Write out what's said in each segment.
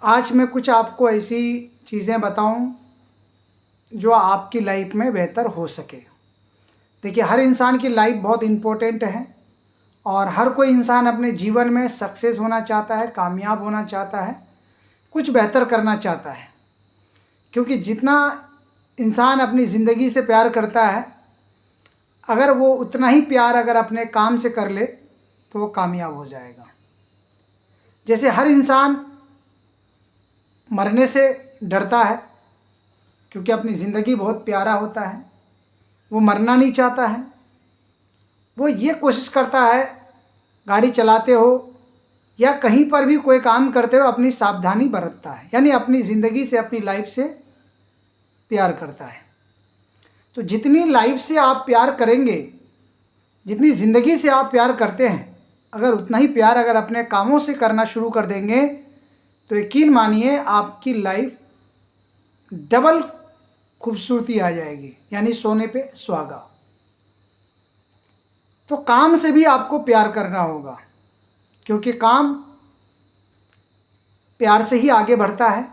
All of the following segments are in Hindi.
आज मैं कुछ आपको ऐसी चीज़ें बताऊं जो आपकी लाइफ में बेहतर हो सके। देखिए, हर इंसान की लाइफ बहुत इम्पोर्टेंट है और हर कोई इंसान अपने जीवन में सक्सेस होना चाहता है, कामयाब होना चाहता है, कुछ बेहतर करना चाहता है। क्योंकि जितना इंसान अपनी ज़िंदगी से प्यार करता है, अगर वो उतना ही प्यार अगर अपने काम से कर ले तो वो कामयाब हो जाएगा। जैसे हर इंसान मरने से डरता है क्योंकि अपनी ज़िंदगी बहुत प्यारा होता है, वो मरना नहीं चाहता है। वो ये कोशिश करता है, गाड़ी चलाते हो या कहीं पर भी कोई काम करते हो, अपनी सावधानी बरतता है, यानी अपनी ज़िंदगी से, अपनी लाइफ से प्यार करता है। तो जितनी लाइफ से आप प्यार करेंगे, जितनी ज़िंदगी से आप प्यार करते हैं, अगर उतना ही प्यार अगर अपने कामों से करना शुरू कर देंगे तो यकीन मानिए आपकी लाइफ डबल खूबसूरती आ जाएगी, यानी सोने पे सुहागा। तो काम से भी आपको प्यार करना होगा, क्योंकि काम प्यार से ही आगे बढ़ता है।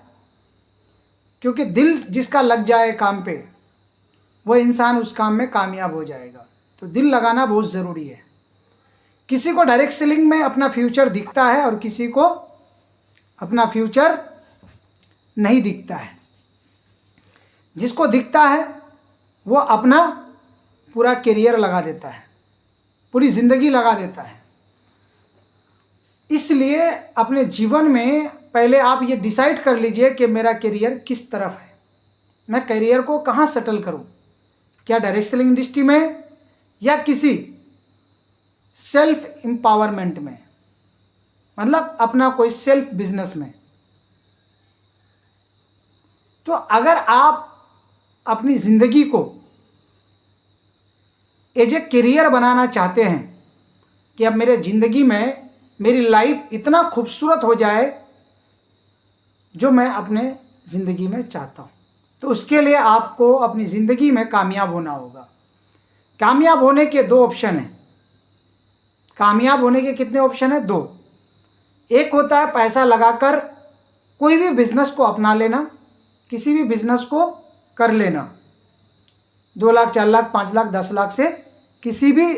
क्योंकि दिल जिसका लग जाए काम पे, वह इंसान उस काम में कामयाब हो जाएगा। तो दिल लगाना बहुत ज़रूरी है। किसी को डायरेक्ट सेलिंग में अपना फ्यूचर दिखता है और किसी को अपना फ्यूचर नहीं दिखता है। जिसको दिखता है वो अपना पूरा करियर लगा देता है, पूरी ज़िंदगी लगा देता है। इसलिए अपने जीवन में पहले आप ये डिसाइड कर लीजिए कि मेरा करियर किस तरफ है, मैं करियर को कहाँ सेटल करूं, क्या डायरेक्ट सेलिंग इंडस्ट्री में या किसी सेल्फ एम्पावरमेंट में, मतलब अपना कोई सेल्फ बिजनेस में। तो अगर आप अपनी ज़िंदगी को एज ए करियर बनाना चाहते हैं कि अब मेरे ज़िंदगी में मेरी लाइफ इतना खूबसूरत हो जाए जो मैं अपने ज़िंदगी में चाहता हूँ, तो उसके लिए आपको अपनी ज़िंदगी में कामयाब होना होगा। कामयाब होने के दो ऑप्शन हैं। कामयाब होने के कितने ऑप्शन हैं? दो। एक होता है पैसा लगाकर कोई भी बिज़नेस को अपना लेना, किसी भी बिज़नेस को कर लेना, 2 लाख, 4 लाख, 5 लाख, 10 लाख से किसी भी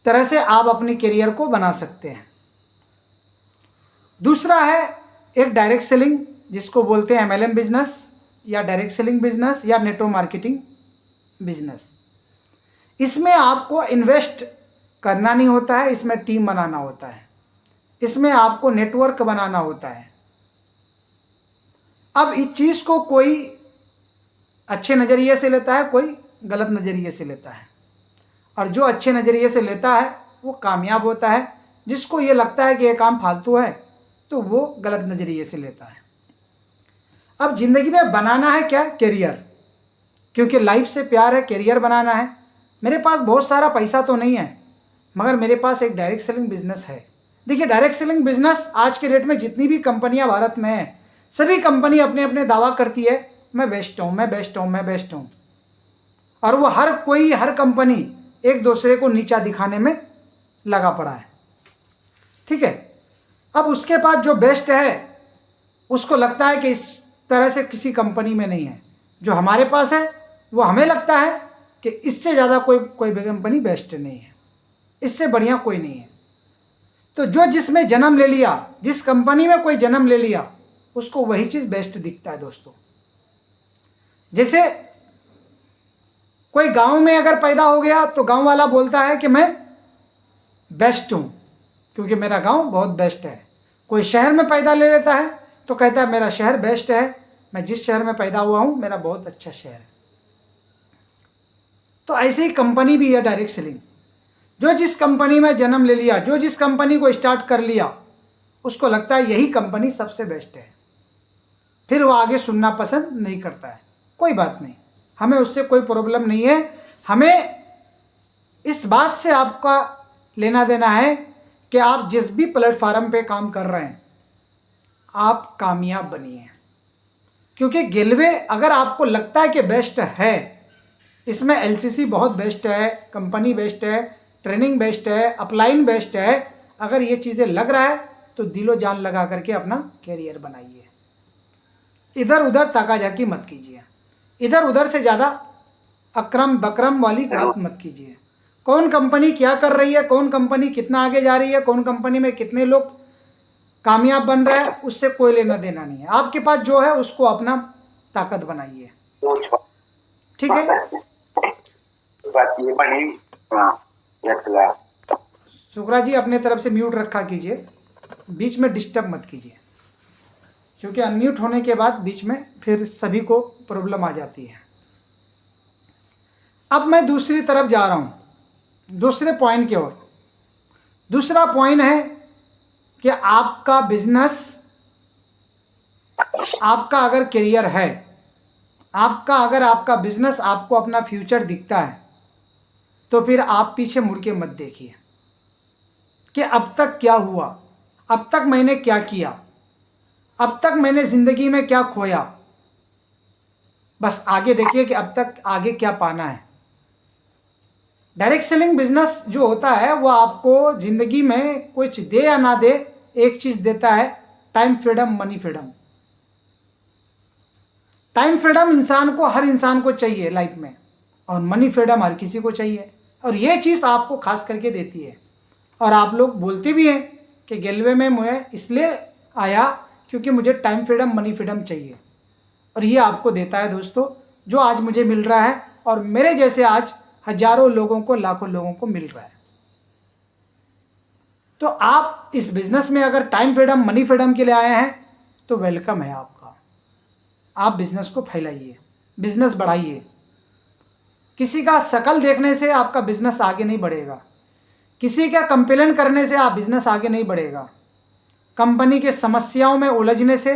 तरह से आप अपनी करियर को बना सकते हैं। दूसरा है एक डायरेक्ट सेलिंग, जिसको बोलते हैं MLM बिजनेस या डायरेक्ट सेलिंग बिजनेस या नेटवर्क मार्केटिंग बिजनेस। इसमें आपको इन्वेस्ट करना नहीं होता है, इसमें टीम बनाना होता है, इसमें आपको नेटवर्क बनाना होता है। अब इस चीज़ को कोई अच्छे नज़रिए से लेता है, कोई गलत नज़रिए से लेता है, और जो अच्छे नज़रिए से लेता है वो कामयाब होता है। जिसको ये लगता है कि ये काम फालतू है तो वो गलत नज़रिए से लेता है। अब ज़िंदगी में बनाना है क्या? करियर। क्योंकि लाइफ से प्यार है, करियर बनाना है। मेरे पास बहुत सारा पैसा तो नहीं है, मगर मेरे पास एक डायरेक्ट सेलिंग बिजनेस है। देखिए, डायरेक्ट सेलिंग बिजनेस आज के डेट में जितनी भी कंपनियां भारत में हैं, सभी कंपनी अपने अपने दावा करती है मैं बेस्ट हूँ, मैं बेस्ट हूँ, मैं बेस्ट हूँ, और वो हर कंपनी एक दूसरे को नीचा दिखाने में लगा पड़ा है। ठीक है। अब उसके पास जो बेस्ट है उसको लगता है कि इस तरह से किसी कंपनी में नहीं है। जो हमारे पास है वो हमें लगता है कि इससे ज़्यादा कोई भी कंपनी बेस्ट नहीं है, इससे बढ़िया कोई नहीं है। तो जो जिसमें जन्म ले लिया, जिस कंपनी में कोई जन्म ले लिया, उसको वही चीज़ बेस्ट दिखता है दोस्तों। जैसे कोई गांव में अगर पैदा हो गया तो गांव वाला बोलता है कि मैं बेस्ट हूँ क्योंकि मेरा गांव बहुत बेस्ट है। कोई शहर में पैदा ले लेता है तो कहता है मेरा शहर बेस्ट है, मैं जिस शहर में पैदा हुआ हूँ मेरा बहुत अच्छा शहर है। तो ऐसे ही कंपनी भी है डायरेक्ट सेलिंग। जो जिस कंपनी में जन्म ले लिया, जो जिस कंपनी को स्टार्ट कर लिया, उसको लगता है यही कंपनी सबसे बेस्ट है, फिर वो आगे सुनना पसंद नहीं करता है। कोई बात नहीं, हमें उससे कोई प्रॉब्लम नहीं है। हमें इस बात से आपका लेना देना है कि आप जिस भी प्लेटफार्म पे काम कर रहे हैं आप कामयाब बनिए। क्योंकि गिलवे अगर आपको लगता है कि बेस्ट है, इसमें LCC बहुत बेस्ट है, कंपनी बेस्ट है, ट्रेनिंग बेस्ट है, अपलाइन बेस्ट है, अगर ये चीज़ें लग रहा है तो दिलो जान लगा करके अपना कैरियर बनाइए। इधर उधर ताकाझाकी मत कीजिए, इधर उधर से ज़्यादा अक्रम बक्रम वाली बात मत कीजिए। कौन कंपनी क्या कर रही है, कौन कंपनी कितना आगे जा रही है, कौन कंपनी में कितने लोग कामयाब बन रहे हैं, उससे कोई लेना देना नहीं है। आपके पास जो है उसको अपना ताकत बनाइए, ठीक है। शुक्रा जी अपने तरफ से म्यूट रखा कीजिए, बीच में डिस्टर्ब मत कीजिए, क्योंकि अनम्यूट होने के बाद बीच में फिर सभी को प्रॉब्लम आ जाती है। अब मैं दूसरी तरफ जा रहा हूँ, दूसरे पॉइंट की ओर। दूसरा पॉइंट है कि आपका बिजनेस, आपका अगर करियर है, अगर आपका बिजनेस आपको अपना फ्यूचर दिखता है, तो फिर आप पीछे मुड़ के मत देखिए कि अब तक क्या हुआ, अब तक मैंने क्या किया, अब तक मैंने ज़िंदगी में क्या खोया। बस आगे देखिए कि अब तक आगे क्या पाना है। डायरेक्ट सेलिंग बिजनेस जो होता है वो आपको ज़िंदगी में कुछ दे या ना दे, एक चीज़ देता है, time freedom, money freedom. Time freedom हर इंसान को चाहिए लाइफ में, और मनी फ्रीडम हर किसी को चाहिए, और ये चीज़ आपको खास करके देती है। और आप लोग बोलते भी हैं कि गेलवे में मैं इसलिए आया क्योंकि मुझे टाइम फ्रीडम, मनी फ्रीडम चाहिए, और ये आपको देता है दोस्तों, जो आज मुझे मिल रहा है, और मेरे जैसे आज हजारों लोगों को, लाखों लोगों को मिल रहा है। तो आप इस बिजनेस में अगर टाइम फ्रीडम, मनी फ्रीडम के लिए आए हैं तो वेलकम है आपका। आप बिजनेस को फैलाइए, बिजनेस बढ़ाइए। किसी का शकल देखने से आपका बिजनेस आगे नहीं बढ़ेगा, किसी का कंप्लेन करने से आप बिजनेस आगे नहीं बढ़ेगा, कंपनी के समस्याओं में उलझने से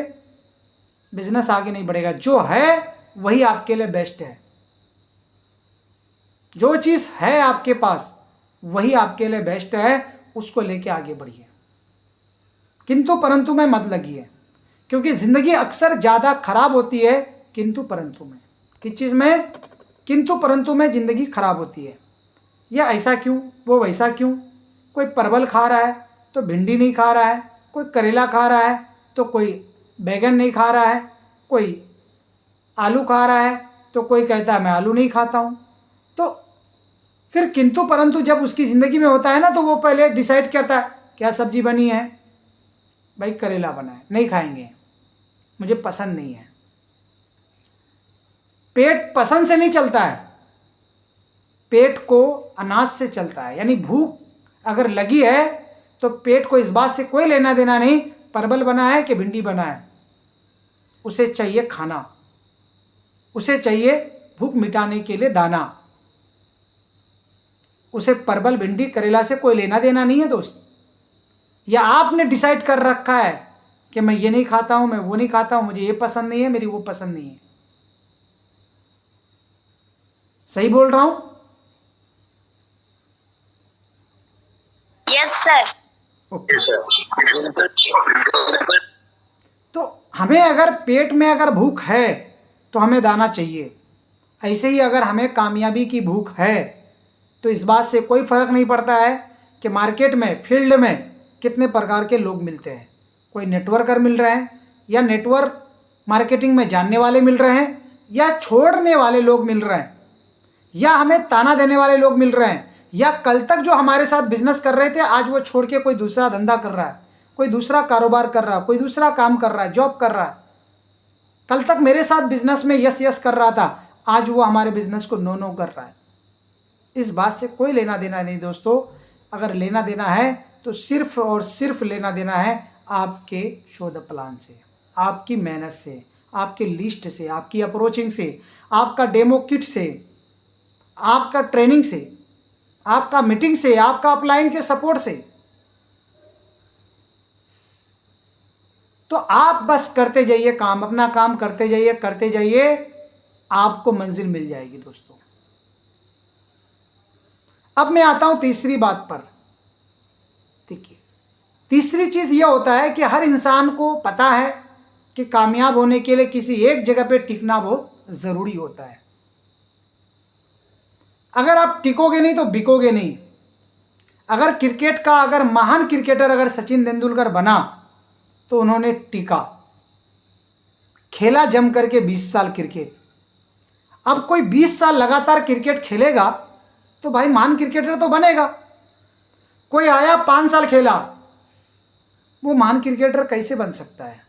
बिजनेस आगे नहीं बढ़ेगा। जो है वही आपके लिए बेस्ट है, जो चीज़ है आपके पास वही आपके लिए बेस्ट है, उसको लेके आगे बढ़िए। किंतु परंतु में मत लगिए, क्योंकि ज़िंदगी अक्सर ज़्यादा खराब होती है किंतु परंतु में। किस चीज़ में? किंतु परंतु में ज़िंदगी खराब होती है। यह ऐसा क्यों, वो वैसा क्यों, कोई परवल खा रहा है तो भिंडी नहीं खा रहा है, कोई करेला खा रहा है तो कोई बैगन नहीं खा रहा है, कोई आलू खा रहा है तो कोई कहता है मैं आलू नहीं खाता हूँ। तो फिर किंतु परंतु जब उसकी ज़िंदगी में होता है ना, तो वो पहले डिसाइड करता है क्या सब्जी बनी है, भाई करेला बना है, नहीं खाएंगे, मुझे पसंद नहीं है। पेट पसंद से नहीं चलता है, पेट को अनाज से चलता है। यानी भूख अगर लगी है तो पेट को इस बात से कोई लेना देना नहीं परवल बना है कि भिंडी बना है, उसे चाहिए खाना, उसे चाहिए भूख मिटाने के लिए दाना। उसे परवल, भिंडी, करेला से कोई लेना देना नहीं है दोस्त। या आपने डिसाइड कर रखा है कि मैं ये नहीं खाता हूं, मैं वो नहीं खाता हूं, मुझे ये पसंद नहीं है, मेरी वो पसंद नहीं है। सही बोल रहा हूं? Yes sir. ओके। तो हमें अगर पेट में अगर भूख है तो हमें दाना चाहिए। ऐसे ही अगर हमें कामयाबी की भूख है तो इस बात से कोई फ़र्क नहीं पड़ता है कि मार्केट में, फील्ड में कितने प्रकार के लोग मिलते हैं। कोई नेटवर्कर मिल रहे हैं, या नेटवर्क मार्केटिंग में जानने वाले मिल रहे हैं, या छोड़ने वाले लोग मिल रहे हैं, या हमें ताना देने वाले लोग मिल रहे हैं, या कल तक जो हमारे साथ बिजनेस कर रहे थे आज वो छोड़ के कोई दूसरा धंधा कर रहा है, कोई दूसरा कारोबार कर रहा है, कोई दूसरा काम कर रहा है, जॉब कर रहा है। कल तक मेरे साथ बिजनेस में यस यस कर रहा था, आज वो हमारे बिजनेस को नो नो कर रहा है। इस बात से कोई लेना देना नहीं दोस्तों। अगर लेना देना है तो सिर्फ और सिर्फ लेना देना है आपके शोध प्लान से, आपकी मेहनत से, आपकी लिस्ट से, आपकी अप्रोचिंग से, आपका डेमो किट से, आपका ट्रेनिंग से, आपका मीटिंग से, आपका अपलाइन के सपोर्ट से। तो आप बस करते जाइए काम, अपना काम करते जाइए, करते जाइए, आपको मंजिल मिल जाएगी दोस्तों। अब मैं आता हूं तीसरी बात पर। देखिए, तीसरी चीज यह होता है कि हर इंसान को पता है कि कामयाब होने के लिए किसी एक जगह पे टिकना बहुत जरूरी होता है। अगर आप टिकोगे नहीं तो बिकोगे नहीं। अगर क्रिकेट का अगर महान क्रिकेटर अगर सचिन तेंदुलकर बना तो उन्होंने टिका, खेला जम करके 20 साल क्रिकेट। अब कोई 20 साल लगातार क्रिकेट खेलेगा तो भाई महान क्रिकेटर तो बनेगा। कोई आया 5 साल खेला, वो महान क्रिकेटर कैसे बन सकता है?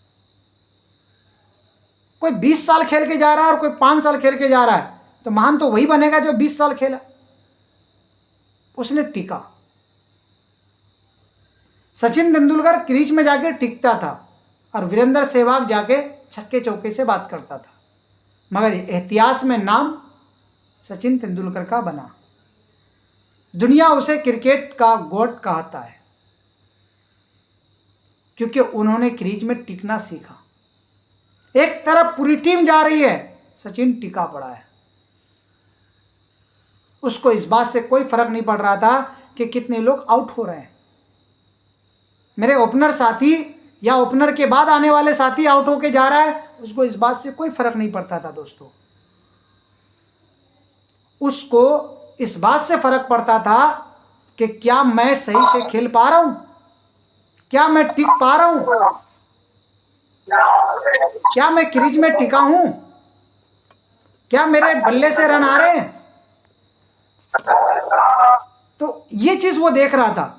कोई 20 साल खेल के जा रहा है और कोई 5 साल खेल के जा रहा है, तो महान तो वही बनेगा जो 20 साल खेला। उसने टिका। सचिन तेंदुलकर क्रीज में जाके टिकता था और वीरेंद्र सहवाग जाके छक्के चौके से बात करता था, मगर इतिहास में नाम सचिन तेंदुलकर का बना। दुनिया उसे क्रिकेट का गॉड कहता है क्योंकि उन्होंने क्रीज में टिकना सीखा। एक तरफ पूरी टीम जा रही है, सचिन टिका पड़ा है। उसको इस बात से कोई फर्क नहीं पड़ रहा था कि कितने लोग आउट हो रहे हैं। मेरे ओपनर साथी या ओपनर के बाद आने वाले साथी आउट होके जा रहा है, उसको इस बात से कोई फर्क नहीं पड़ता था दोस्तों। उसको इस बात से फर्क पड़ता था कि क्या मैं सही से खेल पा रहा हूं, क्या मैं टिक पा रहा हूं, क्या मैं क्रीज में टिका हूं, क्या मेरे बल्ले से रन आ रहे हैं। तो ये चीज वो देख रहा था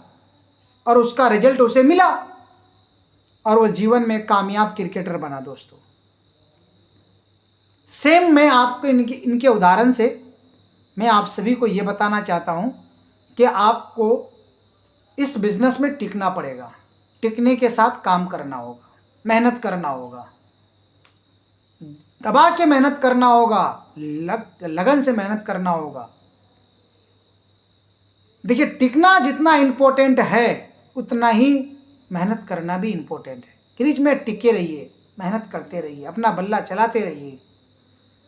और उसका रिजल्ट उसे मिला और वो जीवन में कामयाब क्रिकेटर बना दोस्तों। सेम मैं आपको इनके उदाहरण से मैं आप सभी को ये बताना चाहता हूं कि आपको इस बिजनेस में टिकना पड़ेगा। टिकने के साथ काम करना होगा, मेहनत करना होगा, दबा के मेहनत करना होगा, लगन से मेहनत करना होगा। देखिए, टिकना जितना इंपॉर्टेंट है उतना ही मेहनत करना भी इंपॉर्टेंट है। क्रीज में टिके रहिए, मेहनत करते रहिए, अपना बल्ला चलाते रहिए।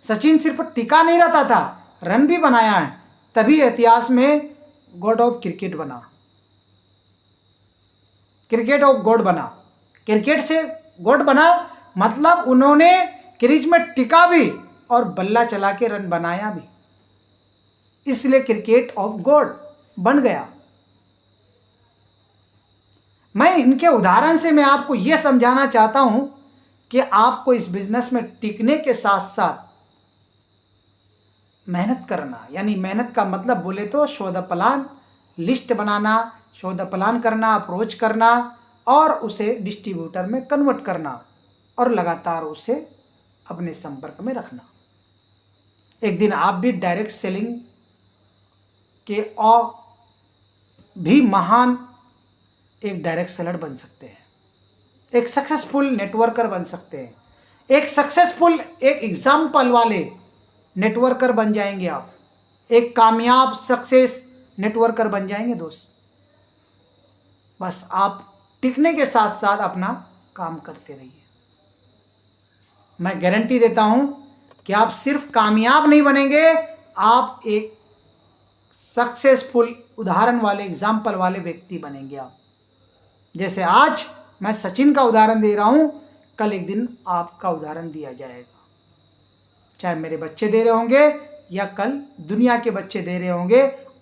सचिन सिर्फ टिका नहीं रहता था, रन भी बनाया है, तभी इतिहास में गॉड ऑफ क्रिकेट बना, क्रिकेट ऑफ गॉड बना। क्रिकेट से गॉड बना मतलब उन्होंने क्रीज में टिका भी और बल्ला चला के रन बनाया भी, इसलिए क्रिकेट ऑफ गॉड बन गया। मैं इनके उदाहरण से मैं आपको यह समझाना चाहता हूं कि आपको इस बिजनेस में टिकने के साथ साथ मेहनत करना, यानी मेहनत का मतलब बोले तो show the plan, list banana, show the plan करना, अप्रोच करना और उसे डिस्ट्रीब्यूटर में कन्वर्ट करना और लगातार उसे अपने संपर्क में रखना। एक दिन आप भी डायरेक्ट सेलिंग के और भी महान एक डायरेक्ट सेलर बन सकते हैं, एक सक्सेसफुल नेटवर्कर बन सकते हैं, एक सक्सेसफुल एक एग्जाम्पल वाले नेटवर्कर बन जाएंगे आप, एक कामयाब सक्सेस नेटवर्कर बन जाएंगे दोस्त। बस आप टिकने के साथ साथ अपना काम करते रहिए। मैं गारंटी देता हूं कि आप सिर्फ कामयाब नहीं बनेंगे, आप एक सक्सेसफुल उदाहरण वाले एग्जाम्पल वाले व्यक्ति बनेंगे आप। जैसे आज मैं सचिन का उदाहरण दे रहा हूं, कल एक दिन आपका उदाहरण दिया जाएगा। चाहे मेरे बच्चे दे रहे होंगे या कल दुनिया के बच्चे दे रहे होंगे,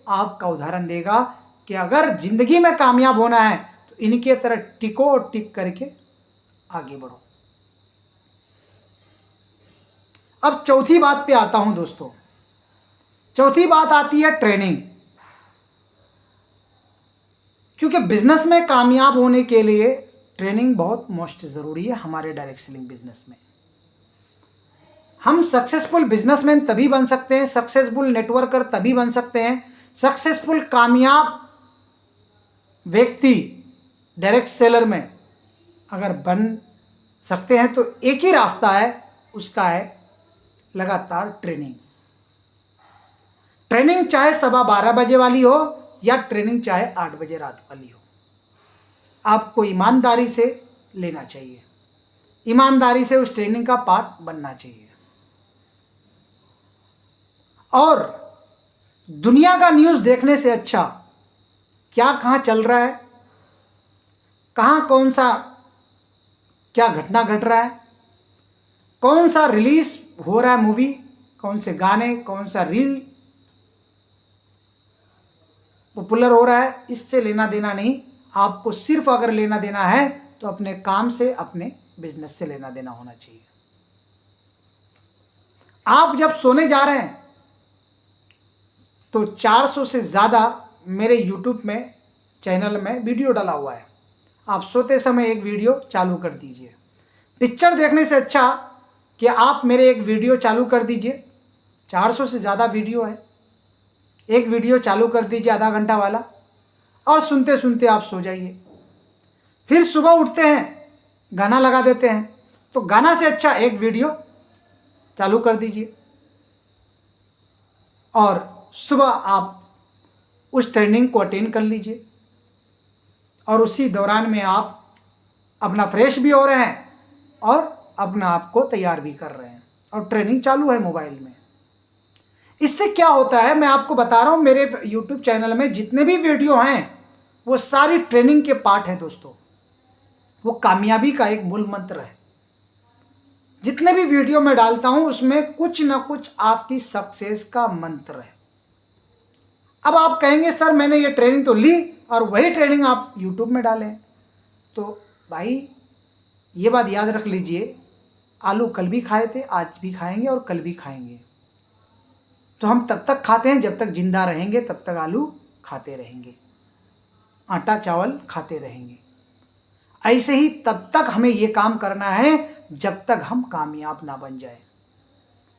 आपका उदाहरण देगा कि अगर जिंदगी में कामयाब होना है तो इनके तरह टिको और टिक करके आगे बढ़ो। अब चौथी बात पे आता हूं दोस्तों। चौथी बात आती है ट्रेनिंग। क्योंकि बिजनेस में कामयाब होने के लिए ट्रेनिंग बहुत मोस्ट ज़रूरी है। हमारे डायरेक्ट सेलिंग बिजनेस में हम सक्सेसफुल बिजनेसमैन तभी बन सकते हैं, सक्सेसफुल नेटवर्कर तभी बन सकते हैं, सक्सेसफुल कामयाब व्यक्ति डायरेक्ट सेलर में अगर बन सकते हैं तो एक ही रास्ता है, उसका है लगातार ट्रेनिंग। ट्रेनिंग चाहे 12:15 बजे वाली हो या ट्रेनिंग चाहे 8 बजे रात वाली हो, आपको ईमानदारी से लेना चाहिए, ईमानदारी से उस ट्रेनिंग का पार्ट बनना चाहिए। और दुनिया का न्यूज़ देखने से अच्छा क्या कहाँ चल रहा है, कहाँ कौन सा क्या घटना घट रहा है, कौन सा रिलीज हो रहा है मूवी, कौन से गाने, कौन सा रील, पॉपुलर हो रहा है, इससे लेना देना नहीं। आपको सिर्फ अगर लेना देना है तो अपने काम से, अपने बिजनेस से लेना देना होना चाहिए। आप जब सोने जा रहे हैं तो 400 से ज़्यादा मेरे यूट्यूब में चैनल में वीडियो डाला हुआ है। आप सोते समय एक वीडियो चालू कर दीजिए। पिक्चर देखने से अच्छा कि आप मेरे एक वीडियो चालू कर दीजिए। 400 से ज़्यादा वीडियो है, एक वीडियो चालू कर दीजिए आधा घंटा वाला, और सुनते सुनते आप सो जाइए। फिर सुबह उठते हैं, गाना लगा देते हैं, तो गाना से अच्छा एक वीडियो चालू कर दीजिए और सुबह आप उस ट्रेनिंग को अटेंड कर लीजिए। और उसी दौरान में आप अपना फ्रेश भी हो रहे हैं और अपना आप को तैयार भी कर रहे हैं, और ट्रेनिंग चालू है मोबाइल में। इससे क्या होता है मैं आपको बता रहा हूँ। मेरे यूट्यूब चैनल में जितने भी वीडियो हैं वो सारी ट्रेनिंग के पार्ट हैं दोस्तों। वो कामयाबी का एक मूल मंत्र है। जितने भी वीडियो मैं डालता हूं उसमें कुछ ना कुछ आपकी सक्सेस का मंत्र है। अब आप कहेंगे सर मैंने ये ट्रेनिंग तो ली और वही ट्रेनिंग आप यूट्यूब में डालें, तो भाई ये बात याद रख लीजिए, आलू कल भी खाए थे, आज भी खाएंगे और कल भी खाएंगे। तो हम तब तक खाते हैं जब तक जिंदा रहेंगे, तब तक आलू खाते रहेंगे, आटा चावल खाते रहेंगे। ऐसे ही तब तक हमें ये काम करना है जब तक हम कामयाब ना बन जाए,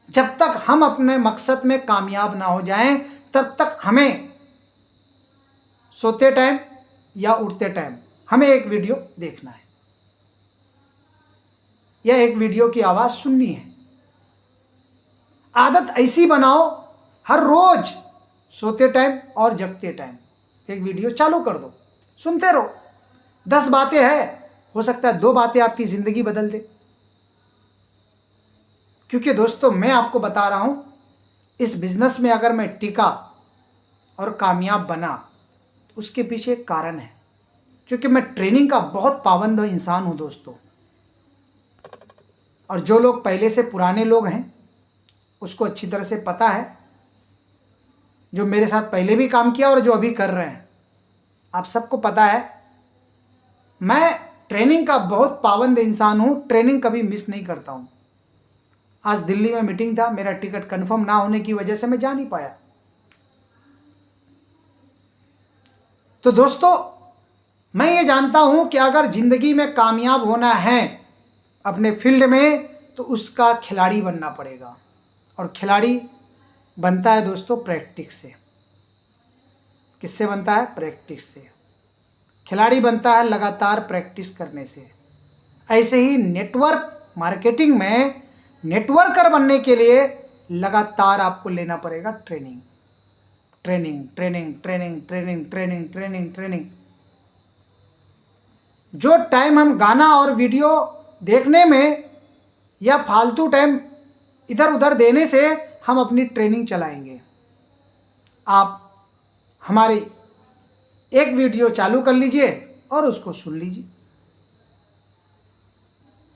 जब तक हम अपने मकसद में कामयाब ना हो जाएं, तब तक हमें सोते टाइम या उठते टाइम हमें एक वीडियो देखना है या एक वीडियो की आवाज़ सुननी है। आदत ऐसी बनाओ, हर रोज सोते टाइम और जगते टाइम एक वीडियो चालू कर दो, सुनते रहो। 10 बातें हैं, हो सकता है 2 बातें आपकी ज़िंदगी बदल दे। क्योंकि दोस्तों मैं आपको बता रहा हूँ, इस बिज़नेस में अगर मैं टिका और कामयाब बना तो उसके पीछे एक कारण है। क्योंकि मैं ट्रेनिंग का बहुत पाबंद इंसान हूँ दोस्तों। और जो लोग पहले से पुराने लोग हैं उसको अच्छी तरह से पता है, जो मेरे साथ पहले भी काम किया और जो अभी कर रहे हैं, आप सबको पता है मैं ट्रेनिंग का बहुत पाबंद इंसान हूँ। ट्रेनिंग कभी मिस नहीं करता हूँ। आज दिल्ली में मीटिंग था, मेरा टिकट कंफर्म ना होने की वजह से मैं जा नहीं पाया। तो दोस्तों मैं ये जानता हूं कि अगर ज़िंदगी में कामयाब होना है अपने फील्ड में तो उसका खिलाड़ी बनना पड़ेगा। और खिलाड़ी बनता है दोस्तों प्रैक्टिस से। किससे बनता है? प्रैक्टिस से। खिलाड़ी बनता है लगातार प्रैक्टिस करने से। ऐसे ही नेटवर्क मार्केटिंग में नेटवर्कर बनने के लिए लगातार आपको लेना पड़ेगा training, training, training, training, training, training, training, training. जो टाइम हम गाना और वीडियो देखने में या फालतू टाइम इधर उधर देने से हम अपनी ट्रेनिंग चलाएंगे। आप हमारी एक वीडियो चालू कर लीजिए और उसको सुन लीजिए,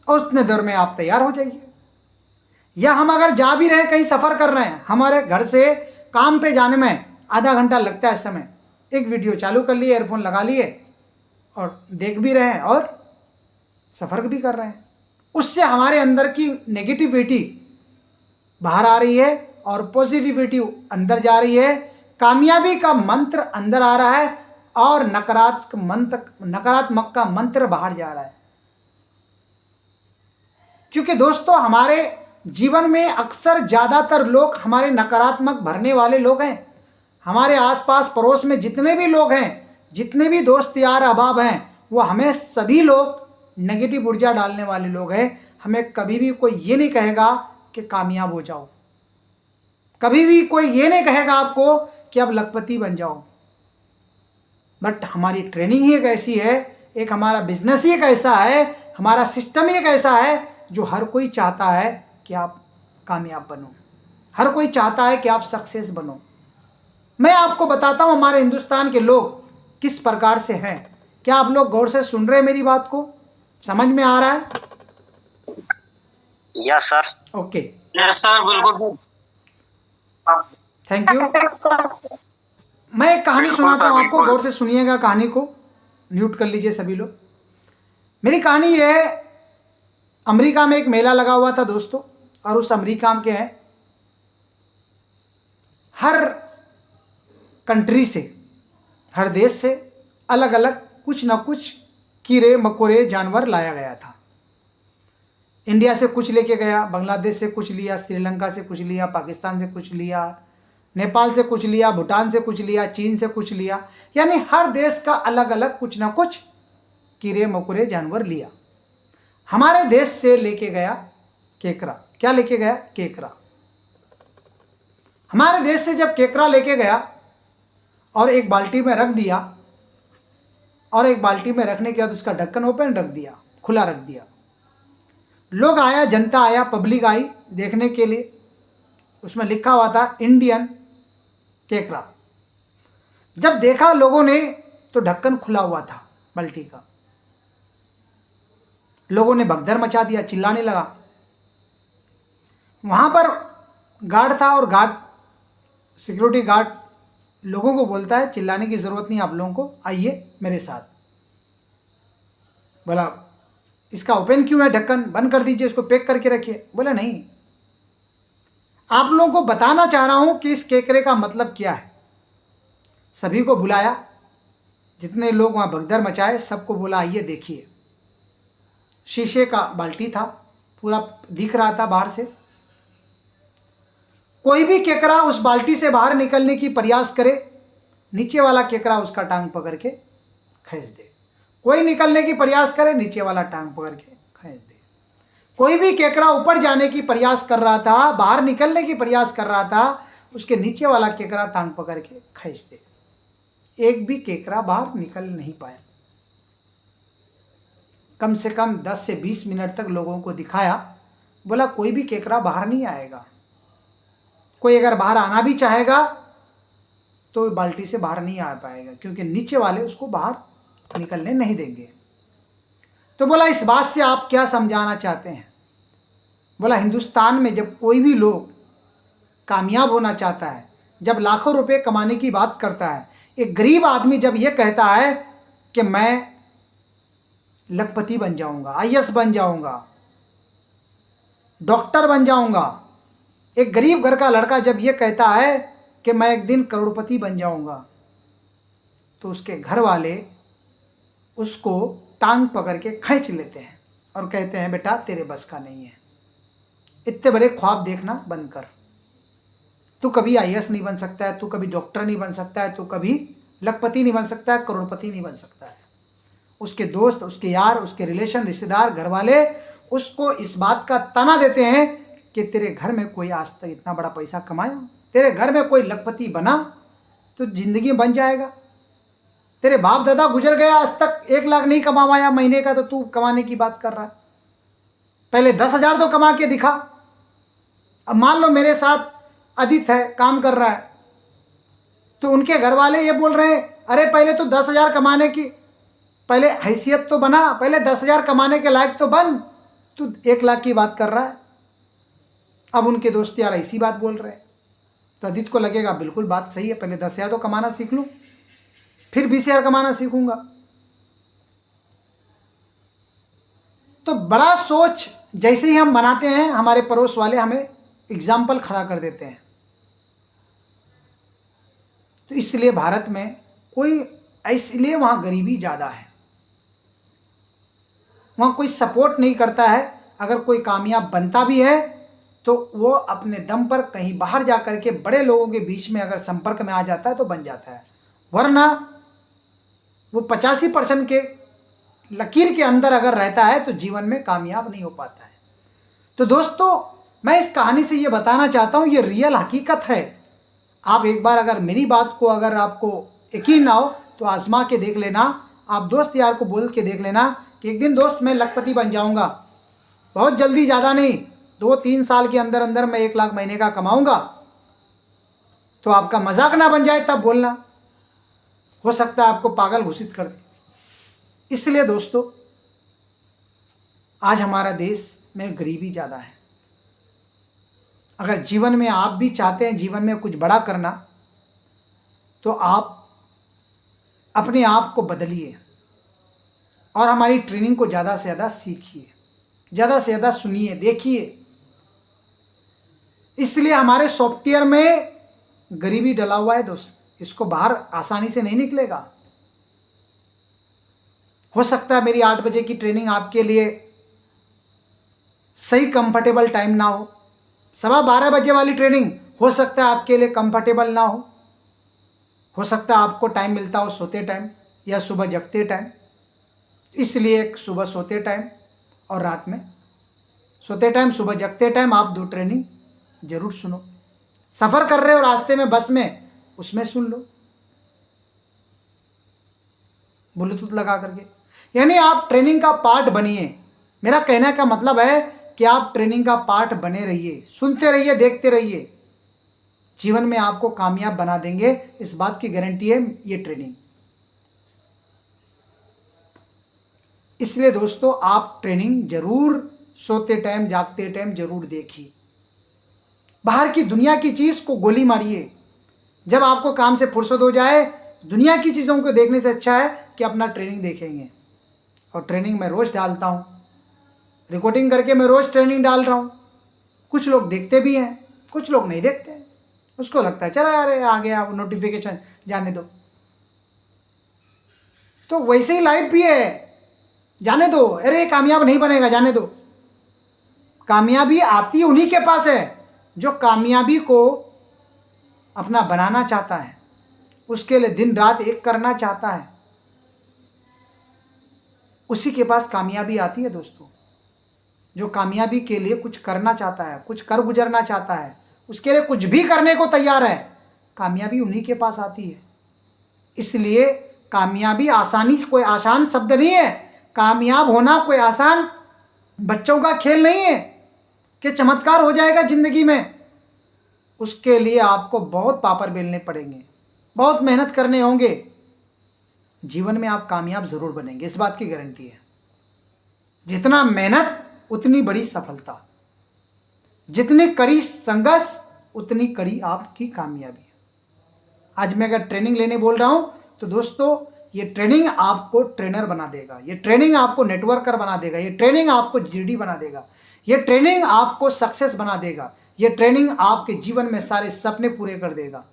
और उतने देर में आप तैयार हो जाइए। या हम अगर जा भी रहे हैं, कहीं सफ़र कर रहे हैं, हमारे घर से काम पे जाने में आधा घंटा लगता है, इस समय एक वीडियो चालू कर लिए, एयरफोन लगा लिए और देख भी रहे हैं और सफ़र भी कर रहे हैं। उससे हमारे अंदर की नेगेटिविटी बाहर आ रही है और पॉजिटिविटी अंदर जा रही है। कामयाबी का मंत्र अंदर आ रहा है और नकारात्मक का मंत्र बाहर जा रहा है। क्योंकि दोस्तों हमारे जीवन में अक्सर ज़्यादातर लोग हमारे नकारात्मक भरने वाले लोग हैं। हमारे आसपास पड़ोस में जितने भी लोग हैं, जितने भी दोस्त यार अहबाब हैं, वो हमें सभी लोग नेगेटिव ऊर्जा डालने वाले लोग हैं। हमें कभी भी कोई ये नहीं कहेगा कि कामयाब हो जाओ, कभी भी कोई ये नहीं कहेगा आपको कि अब लखपति बन जाओ। बट हमारी ट्रेनिंग ही एक ऐसी है, एक हमारा बिजनेस ही एक ऐसा है, हमारा सिस्टम ही एक ऐसा है जो हर कोई चाहता है कि आप कामयाब बनो, हर कोई चाहता है कि आप सक्सेस बनो। मैं आपको बताता हूँ हमारे हिंदुस्तान के लोग किस प्रकार से हैं। क्या आप लोग गौर से सुन रहे हैं मेरी बात को? समझ में आ रहा है? Yes sir. Okay, yes sir, बिल्कुल। Thank you. मैं एक कहानी बिल्कुल सुनाता सर, हूँ आपको, बिल्कुल। गौर से सुनिएगा कहानी को। म्यूट कर लीजिए सभी लोग। मेरी कहानी ये है, अमेरिका में एक मेला लगा हुआ था दोस्तों, और उस अमेरिका के हैं हर कंट्री से, हर देश से अलग अलग कुछ ना कुछ कीड़े मकोड़े जानवर लाया गया था। इंडिया से कुछ लेके गया, बांग्लादेश से कुछ लिया, श्रीलंका से कुछ लिया, पाकिस्तान से कुछ लिया, नेपाल से कुछ लिया, भूटान से कुछ लिया, चीन से कुछ लिया, यानी हर देश का अलग अलग कुछ ना कुछ कीड़े मकोड़े जानवर लिया। हमारे देश से लेके गया केकड़ा। क्या लेके गया? केकड़ा। हमारे देश से जब केकड़ा लेके गया और एक बाल्टी में रख दिया, और एक बाल्टी में रखने के बाद उसका ढक्कन ओपन रख दिया, खुला रख दिया। लोग आया, जनता आया, पब्लिक आई देखने के लिए। उसमें लिखा हुआ था इंडियन केकड़ा। जब देखा लोगों ने तो ढक्कन खुला हुआ था बाल्टी का। लोगों ने भगदड़ मचा दिया, चिल्लाने लगा। वहां पर गार्ड था, और गार्ड, सिक्योरिटी गार्ड लोगों को बोलता है चिल्लाने की ज़रूरत नहीं, आप लोगों को, आइए मेरे साथ। बोला इसका ओपन क्यों है ढक्कन, बंद कर दीजिए, इसको पैक करके रखिए। बोला नहीं, आप लोगों को बताना चाह रहा हूं कि इस केकड़े का मतलब क्या है। सभी को बुलाया, जितने लोग वहाँ भगदड़ मचाए सबको बोला आइए देखिए। शीशे का बाल्टी था, पूरा दिख रहा था बाहर से। कोई भी केकड़ा उस बाल्टी से बाहर निकलने की प्रयास करे, नीचे वाला केकड़ा उसका टांग पकड़ के खींच दे। कोई निकलने की प्रयास करे, नीचे वाला टांग पकड़ के खींच दे। कोई भी केकड़ा ऊपर जाने की प्रयास कर रहा था, बाहर निकलने की प्रयास कर रहा था, उसके नीचे वाला केकड़ा टांग पकड़ के खींच दे। एक भी केकड़ा बाहर निकल नहीं पाया। कम से कम 10 से 20 मिनट तक लोगों को दिखाया। बोला कोई भी केकड़ा बाहर नहीं आएगा। कोई अगर बाहर आना भी चाहेगा तो बाल्टी से बाहर नहीं आ पाएगा, क्योंकि नीचे वाले उसको बाहर निकलने नहीं देंगे। तो बोला इस बात से आप क्या समझाना चाहते हैं? बोला हिंदुस्तान में जब कोई भी लोग कामयाब होना चाहता है, जब लाखों रुपए कमाने की बात करता है, एक गरीब आदमी जब ये कहता है कि मैं लखपति बन जाऊंगा, आईएएस बन जाऊंगा, डॉक्टर बन जाऊंगा, एक गरीब घर का लड़का जब ये कहता है कि मैं एक दिन करोड़पति बन जाऊंगा, तो उसके घर वाले उसको टांग पकड़ के खींच लेते हैं और कहते हैं बेटा तेरे बस का नहीं है, इतने बड़े ख्वाब देखना बंद कर। तू कभी आईएएस नहीं बन सकता है, तू कभी डॉक्टर नहीं बन सकता है, तू कभी लखपति नहीं बन सकता है, करोड़पति नहीं बन सकता है। उसके दोस्त, उसके यार, उसके रिलेशन, रिश्तेदार, घर वाले उसको इस बात का ताना देते हैं कि तेरे घर में कोई आज तक इतना बड़ा पैसा कमाया, तेरे घर में कोई लखपति बना तो जिंदगी बन जाएगा। तेरे बाप दादा गुजर गया, आज तक 1 लाख नहीं कमाया महीने का, तो तू कमाने की बात कर रहा है। पहले 10,000 तो कमा के दिखा। अब मान लो मेरे साथ आदित्य है, काम कर रहा है, तो उनके घर वाले ये बोल रहे हैं अरे पहले तो 10,000 कमाने की पहले हैसियत तो बना, पहले 10,000 कमाने के लायक तो बन, तू 1 लाख की बात कर रहा है। अब उनके दोस्त यार ऐसी बात बोल रहे हैं, तो आदित्य को लगेगा बिल्कुल बात सही है, पहले 10,000 तो कमाना सीख लूँ, फिर 20,000 कमाना सीखूंगा। तो बड़ा सोच जैसे ही हम बनाते हैं, हमारे पड़ोस वाले हमें एग्जाम्पल खड़ा कर देते हैं। तो इसलिए भारत में कोई, इसलिए वहाँ गरीबी ज़्यादा है, वहाँ कोई सपोर्ट नहीं करता है। अगर कोई कामयाब बनता भी है तो वो अपने दम पर कहीं बाहर जा कर के बड़े लोगों के बीच में अगर संपर्क में आ जाता है तो बन जाता है, वरना वो 85% के लकीर के अंदर अगर रहता है तो जीवन में कामयाब नहीं हो पाता है। तो दोस्तों मैं इस कहानी से ये बताना चाहता हूँ, ये रियल हकीकत है। आप एक बार अगर मेरी बात को अगर आपको यकीन ना हो तो आजमा के देख लेना, आप दोस्त यार को बोल के देख लेना कि एक दिन दोस्त मैं लखपति बन जाऊँगा, बहुत जल्दी, ज़्यादा नहीं, 2-3 साल के अंदर अंदर मैं 1 लाख महीने का कमाऊँगा। तो आपका मजाक ना बन जाए तब बोलना, हो सकता है आपको पागल घोषित कर दे। इसलिए दोस्तों आज हमारा देश में गरीबी ज़्यादा है। अगर जीवन में आप भी चाहते हैं जीवन में कुछ बड़ा करना, तो आप अपने आप को बदलिए और हमारी ट्रेनिंग को ज़्यादा से ज़्यादा सीखिए, ज़्यादा से ज़्यादा सुनिए, देखिए। इसलिए हमारे सॉफ्टवेयर में गरीबी डला हुआ है दोस्त, इसको बाहर आसानी से नहीं निकलेगा। हो सकता है मेरी 8 बजे की ट्रेनिंग आपके लिए सही कंफर्टेबल टाइम ना हो, 12:15 बजे वाली ट्रेनिंग हो सकता है आपके लिए कंफर्टेबल ना हो सकता है आपको टाइम मिलता हो सोते टाइम या सुबह जगते टाइम। इसलिए सुबह सोते टाइम और रात में सोते टाइम, सुबह जगते टाइम आप 2 ट्रेनिंग जरूर सुनो। सफ़र कर रहे हो रास्ते में, बस में, उसमें सुन लो ब्लूटूथ लगा करके। यानी आप ट्रेनिंग का पार्ट बनिए। मेरा कहने का मतलब है कि आप ट्रेनिंग का पार्ट बने रहिए, सुनते रहिए, देखते रहिए। जीवन में आपको कामयाब बना देंगे, इस बात की गारंटी है ये ट्रेनिंग। इसलिए दोस्तों आप ट्रेनिंग जरूर सोते टाइम जागते टाइम जरूर देखिए। बाहर की दुनिया की चीज को गोली मारिए। जब आपको काम से फुर्सत हो जाए, दुनिया की चीज़ों को देखने से अच्छा है कि अपना ट्रेनिंग देखेंगे। और ट्रेनिंग मैं रोज़ डालता हूँ, रिकॉर्डिंग करके मैं रोज़ ट्रेनिंग डाल रहा हूँ। कुछ लोग देखते भी हैं, कुछ लोग नहीं देखते। उसको लगता है चला यार आ गया नोटिफिकेशन, जाने दो। तो वैसे ही लाइफ भी है, जाने दो, अरे कामयाब नहीं बनेगा, जाने दो। कामयाबी आती उन्हीं के पास है जो कामयाबी को अपना बनाना चाहता है, उसके लिए दिन रात एक करना चाहता है, उसी के पास कामयाबी आती है दोस्तों। जो कामयाबी के लिए कुछ करना चाहता है, कुछ कर गुजरना चाहता है, उसके लिए कुछ भी करने को तैयार है, कामयाबी उन्हीं के पास आती है। इसलिए कामयाबी आसानी, कोई आसान शब्द नहीं है। कामयाब होना कोई आसान बच्चों का खेल नहीं है कि चमत्कार हो जाएगा जिंदगी में। उसके लिए आपको बहुत पापड़ बेलने पड़ेंगे, बहुत मेहनत करने होंगे। जीवन में आप कामयाब जरूर बनेंगे, इस बात की गारंटी है। जितना मेहनत उतनी बड़ी सफलता, जितनी कड़ी संघर्ष उतनी कड़ी आपकी कामयाबी। आज मैं अगर ट्रेनिंग लेने बोल रहा हूं तो दोस्तों ये ट्रेनिंग आपको ट्रेनर बना देगा, ये ट्रेनिंग आपको नेटवर्कर बना देगा, ये ट्रेनिंग आपको जीडी बना देगा, ये ट्रेनिंग आपको सक्सेस बना देगा, ये ट्रेनिंग आपके जीवन में सारे सपने पूरे कर देगा,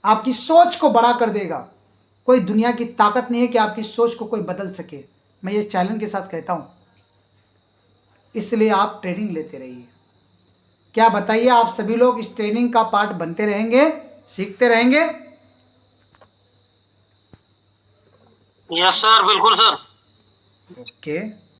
आपकी सोच को बड़ा कर देगा। कोई दुनिया की ताकत नहीं है कि आपकी सोच को कोई बदल सके, मैं ये चैलेंज के साथ कहता हूं। इसलिए आप ट्रेनिंग लेते रहिए। क्या बताइए, आप सभी लोग इस ट्रेनिंग का पार्ट बनते रहेंगे, सीखते रहेंगे? यस सर, बिल्कुल सर। ओके।